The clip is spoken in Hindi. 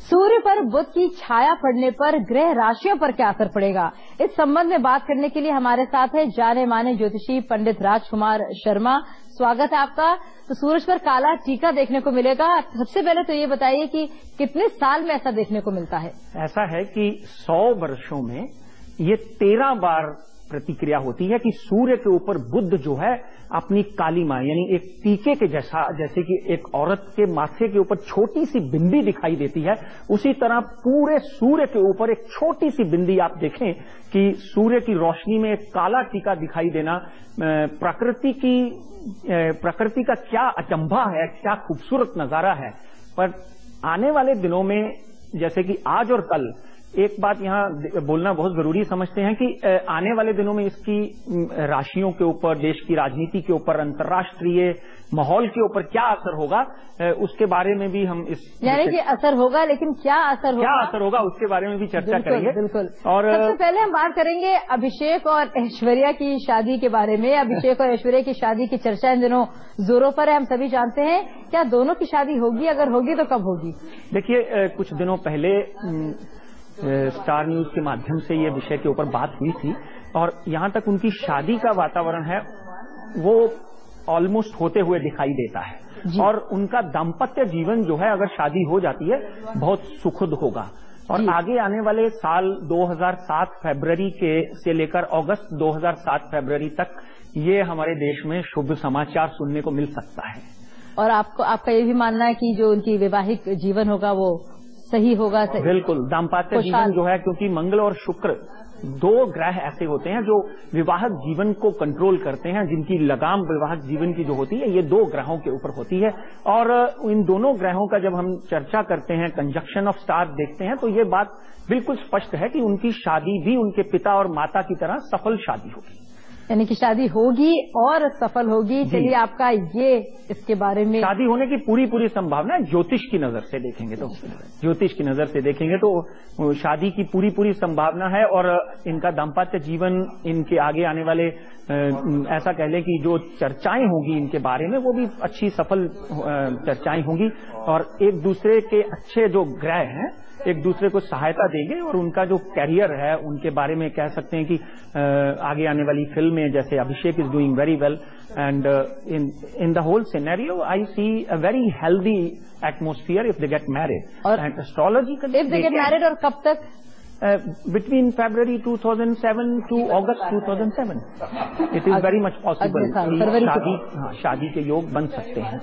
सूर्य पर बुध की छाया पड़ने पर ग्रह राशियों पर क्या असर पड़ेगा, इस संबंध में बात करने के लिए हमारे साथ है जाने माने ज्योतिषी पंडित राजकुमार शर्मा। स्वागत है आपका। तो सूरज पर काला टीका देखने को मिलेगा। सबसे पहले तो ये बताइए कि कितने साल में ऐसा देखने को मिलता है? ऐसा है कि 100 वर्षों में ये 13 बार प्रतिक्रिया होती है कि सूर्य के ऊपर बुध जो है अपनी कालीमा यानी एक टीके के जैसा, जैसे कि एक औरत के माथे के ऊपर छोटी सी बिंदी दिखाई देती है, उसी तरह पूरे सूर्य के ऊपर एक छोटी सी बिंदी आप देखें कि सूर्य की रोशनी में एक काला टीका दिखाई देना प्रकृति का क्या अचंभा है, क्या खूबसूरत नजारा है। पर आने वाले दिनों में जैसे कि आज और कल एक बात यहाँ बोलना बहुत जरूरी समझते हैं कि आने वाले दिनों में इसकी राशियों के ऊपर, देश की राजनीति के ऊपर, अंतर्राष्ट्रीय माहौल के ऊपर क्या असर होगा, उसके बारे में भी हम यानी कि असर होगा, लेकिन क्या असर होगा उसके बारे में भी चर्चा करेंगे। बिल्कुल। और सबसे पहले हम बात करेंगे अभिषेक और ऐश्वर्या की शादी के बारे में। अभिषेक और ऐश्वर्या की शादी की चर्चा इन दिनों जोरों पर है, हम सभी जानते हैं। क्या दोनों की शादी होगी? अगर होगी तो कब होगी? देखिए, कुछ दिनों पहले स्टार न्यूज के माध्यम से ये विषय के ऊपर बात हुई थी और यहाँ तक उनकी शादी का वातावरण है वो ऑलमोस्ट होते हुए दिखाई देता है और उनका दाम्पत्य जीवन जो है, अगर शादी हो जाती है, बहुत सुखद होगा। और आगे आने वाले साल 2007 फरवरी से लेकर अगस्त 2007 फरवरी तक ये हमारे देश में शुभ समाचार सुनने को मिल सकता है। और आपका ये भी मानना है कि जो उनकी वैवाहिक जीवन होगा वो सही होगा? बिल्कुल, दाम्पत्य जीवन जो है, क्योंकि मंगल और शुक्र 2 ग्रह ऐसे होते हैं जो विवाहिक जीवन को कंट्रोल करते हैं, जिनकी लगाम विवाहिक जीवन की जो होती है ये 2 ग्रहों के ऊपर होती है। और इन दोनों ग्रहों का जब हम चर्चा करते हैं, कंजक्शन ऑफ स्टार देखते हैं, तो ये बात बिल्कुल स्पष्ट है कि उनकी शादी भी उनके पिता और माता की तरह सफल शादी होगी। यानी कि शादी होगी और सफल होगी। चलिए, आपका ये इसके बारे में शादी होने की पूरी संभावना है। ज्योतिष की नजर से देखेंगे तो शादी की पूरी संभावना है। और इनका दाम्पत्य जीवन, इनके आगे आने वाले ऐसा कह लें कि जो चर्चाएं होंगी इनके बारे में, वो भी अच्छी सफल चर्चाएं होंगी और एक दूसरे के अच्छे जो ग्रह हैं एक दूसरे को सहायता देंगे और उनका जो कैरियर है उनके बारे में कह सकते हैं कि आगे आने वाली फिल्में, जैसे Abhishek is doing very well and in the whole scenario I see a very healthy atmosphere if they get married. और and astrologically if they get married, और कब तक? Between February 2007 to August 2007 it is very much possible। शादी के योग बन सकते हैं।